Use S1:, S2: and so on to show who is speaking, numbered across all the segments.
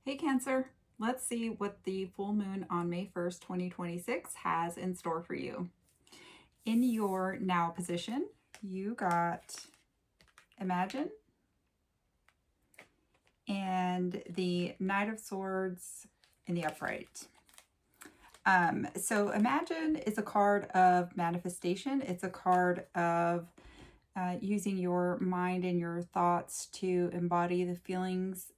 S1: Hey Cancer, let's see what the full moon on May 1st, 2026 has in store for you. In your now position, you got Imagine and the Knight of Swords in the upright. So Imagine is a card of manifestation. It's a card of using your mind and your thoughts to embody the feelings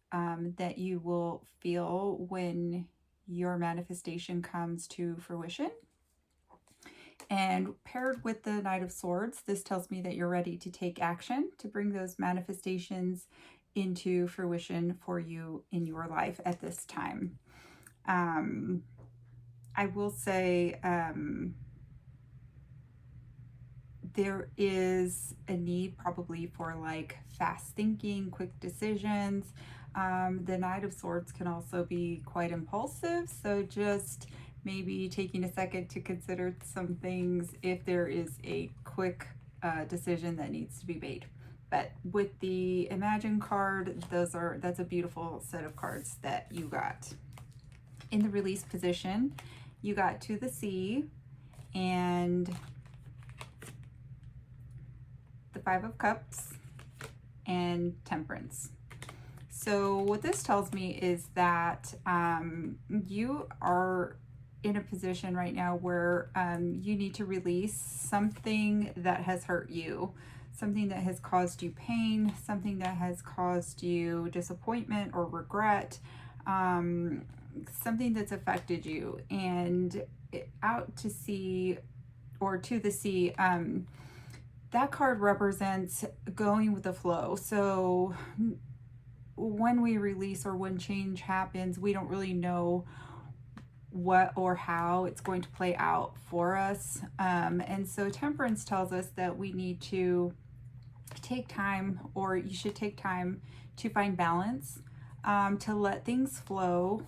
S1: that you will feel when your manifestation comes to fruition. And paired with the Knight of Swords, this tells me that you're ready to take action to bring those manifestations into fruition for you in your life at this time. I will say there is a need probably for like fast thinking, quick decisions. The Knight of Swords can also be quite impulsive, so just maybe taking a second to consider some things if there is a quick decision that needs to be made. But with the Imagine card, that's a beautiful set of cards that you got. In the release position, you got To the Sea and the Five of Cups and Temperance. So what this tells me is that you are in a position right now where you need to release something that has hurt you, something that has caused you pain, something that has caused you disappointment or regret, something that's affected you. And out to sea or To the Sea, that card represents going with the flow. So when we release or when change happens, we don't really know what or how it's going to play out for us. And so Temperance tells us that we need to take time, or you should take time to find balance, to let things flow.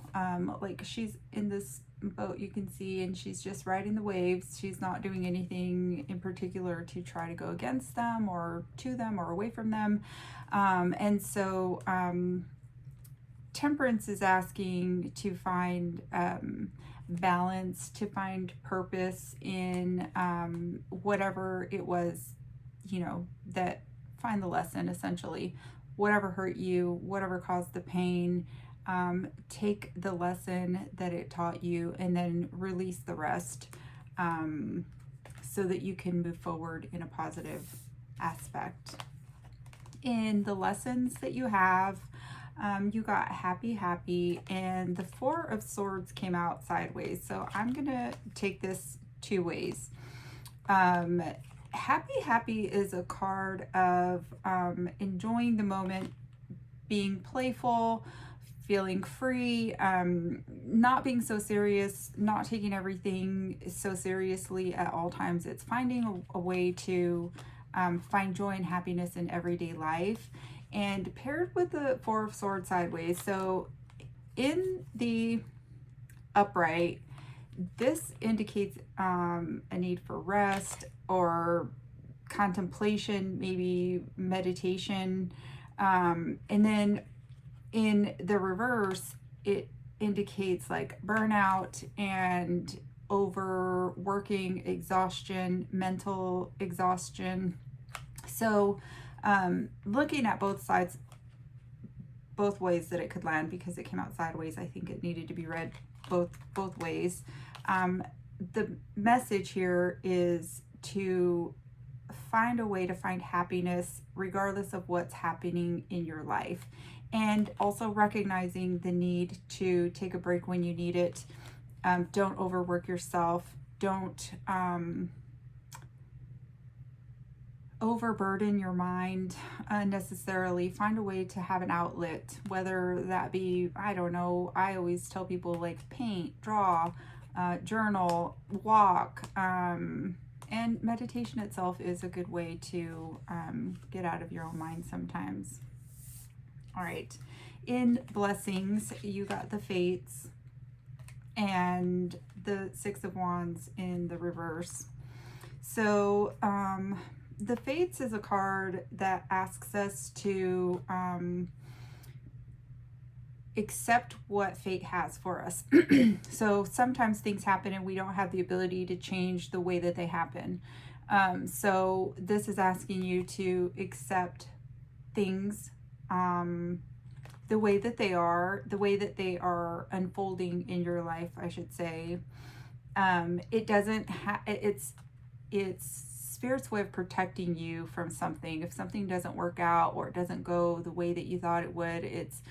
S1: Like she's in this boat, you can see, and she's just riding the waves. She's not doing anything in particular to try to go against them or to them or away from them. And so Temperance is asking to find balance, to find purpose in whatever it was, that find the lesson essentially. Whatever hurt you, whatever caused the pain, take the lesson that it taught you and then release the rest, so that you can move forward in a positive aspect. In the lessons that you have, you got happy, and the Four of Swords came out sideways. So I'm going to take this two ways. Happy is a card of enjoying the moment, being playful, feeling free, not being so serious, not taking everything so seriously at all times. It's finding a way to find joy and happiness in everyday life. And paired with the Four of Swords sideways, so in the upright, this indicates a need for rest or contemplation, maybe meditation. And then in the reverse, it indicates like burnout and overworking, exhaustion, mental exhaustion. So looking at both sides, both ways that it could land, because it came out sideways, I think it needed to be read both ways. The message here is to find a way to find happiness regardless of what's happening in your life, and also recognizing the need to take a break when you need it. Don't overwork yourself. Don't overburden your mind unnecessarily. Find a way to have an outlet, whether that be, I don't know, I always tell people like paint, draw, journal, walk, and meditation itself is a good way to get out of your own mind sometimes. All right, in blessings, you got the Fates and the Six of Wands in the reverse. So the Fates is a card that asks us to accept what fate has for us. So sometimes things happen and we don't have the ability to change the way that they happen. So this is asking you to accept things the way that they are, the way that they are unfolding in your life, I should say. It doesn't have, it's Spirit's way of protecting you from something. If something doesn't work out or it doesn't go the way that you thought it would, it's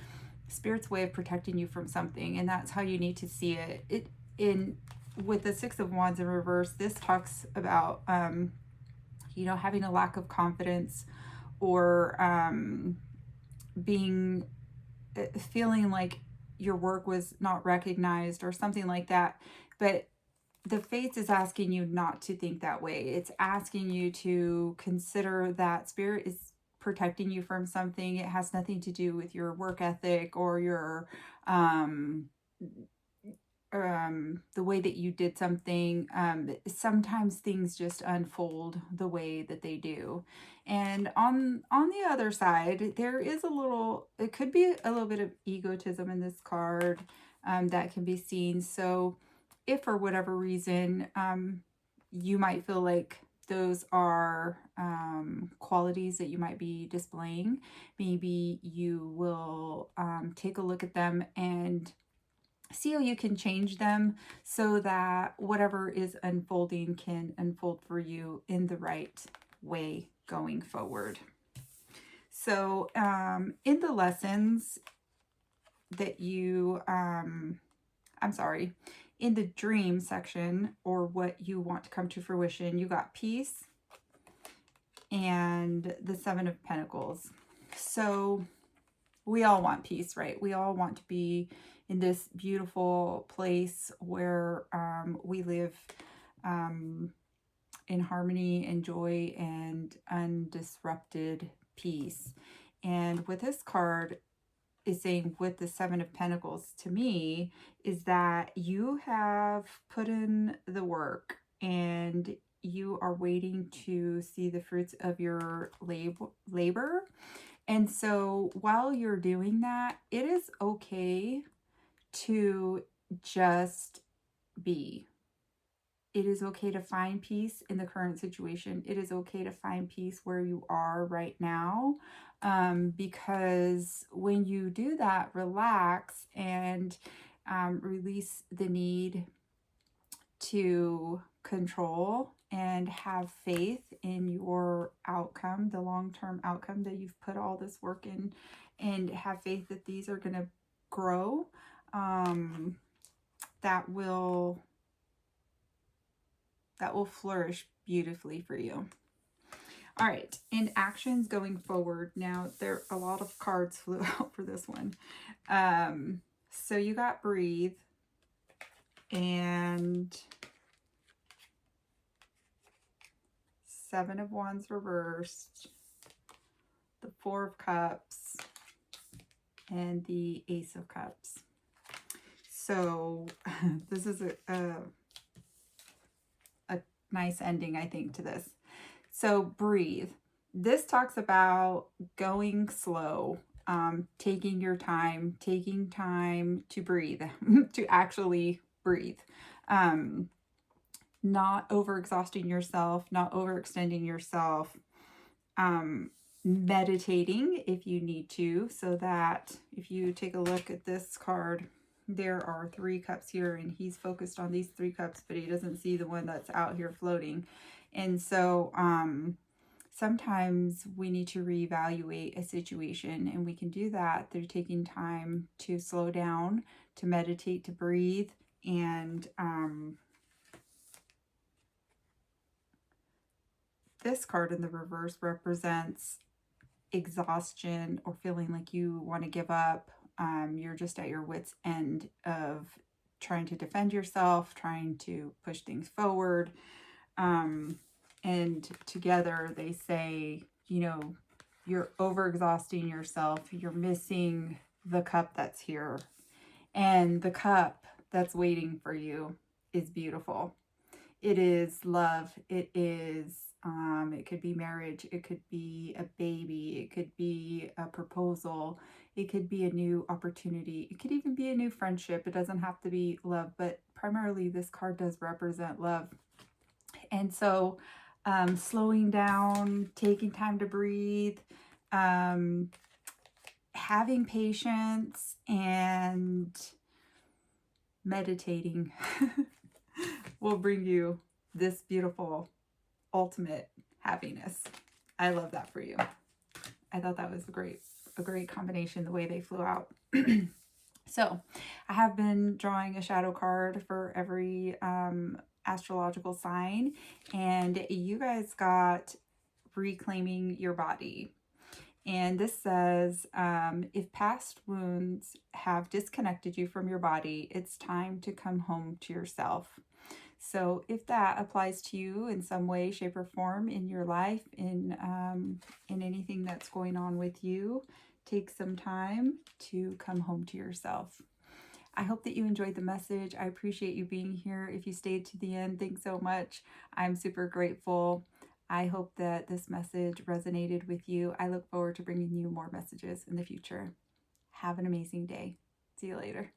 S1: Spirit's way of protecting you from something, and that's how you need to see it. It in With the Six of Wands in reverse, this talks about having a lack of confidence, or being feeling like your work was not recognized or something like that. But the fates is asking you not to think that way. It's asking you to consider that Spirit is protecting you from something. It has nothing to do with your work ethic or your the way that you did something. Sometimes things just unfold the way that they do. And on the other side, there is it could be a little bit of egotism in this card, that can be seen. So if for whatever reason, you might feel like those are qualities that you might be displaying, maybe you will take a look at them and see how you can change them so that whatever is unfolding can unfold for you in the right way going forward. So in the lessons that in the dream section, or what you want to come to fruition, you got peace and the Seven of Pentacles. So we all want peace, right? We all want to be in this beautiful place where we live in harmony and joy and undisrupted peace. And with this card is saying, with the Seven of Pentacles, to me, is that you have put in the work and you are waiting to see the fruits of your labor. And so while you're doing that, it is okay to just be. It is okay to find peace in the current situation. It is okay to find peace where you are right now, because when you do that, relax and release the need to control and have faith in your outcome, the long-term outcome that you've put all this work in, and have faith that these are going to grow, that will flourish beautifully for you. All right, in actions going forward. Now, there a lot of cards flew out for this one. So you got breathe and Seven of Wands reversed, the Four of Cups, and the Ace of Cups. So this is a nice ending, I think, to this. So breathe. This talks about going slow, taking your time, taking time to breathe, to actually breathe. Not overexhausting yourself, not overextending yourself, meditating if you need to, so that if you take a look at this card, there are 3 cups here and he's focused on these 3 cups, but he doesn't see the one that's out here floating. And so sometimes we need to reevaluate a situation, and we can do that through taking time to slow down, to meditate, to breathe. And this card in the reverse represents exhaustion or feeling like you want to give up. You're just at your wit's end of trying to defend yourself, trying to push things forward. And together they say, you're overexhausting yourself. You're missing the cup that's here. And the cup that's waiting for you is beautiful. It is love. It is, it could be marriage. It could be a baby. It could be a proposal. It could be a new opportunity. It could even be a new friendship. It doesn't have to be love, but primarily this card does represent love. And so slowing down, taking time to breathe, having patience, and meditating will bring you this beautiful ultimate happiness. I love that for you. I thought that was a great combination, the way they flew out. So I have been drawing a shadow card for every astrological sign, and you guys got reclaiming your body. And this says, if past wounds have disconnected you from your body, it's time to come home to yourself. So if that applies to you in some way, shape, or form in your life, in anything that's going on with you, take some time to come home to yourself. I hope that you enjoyed the message. I appreciate you being here. If you stayed to the end, thanks so much. I'm super grateful. I hope that this message resonated with you. I look forward to bringing you more messages in the future. Have an amazing day. See you later.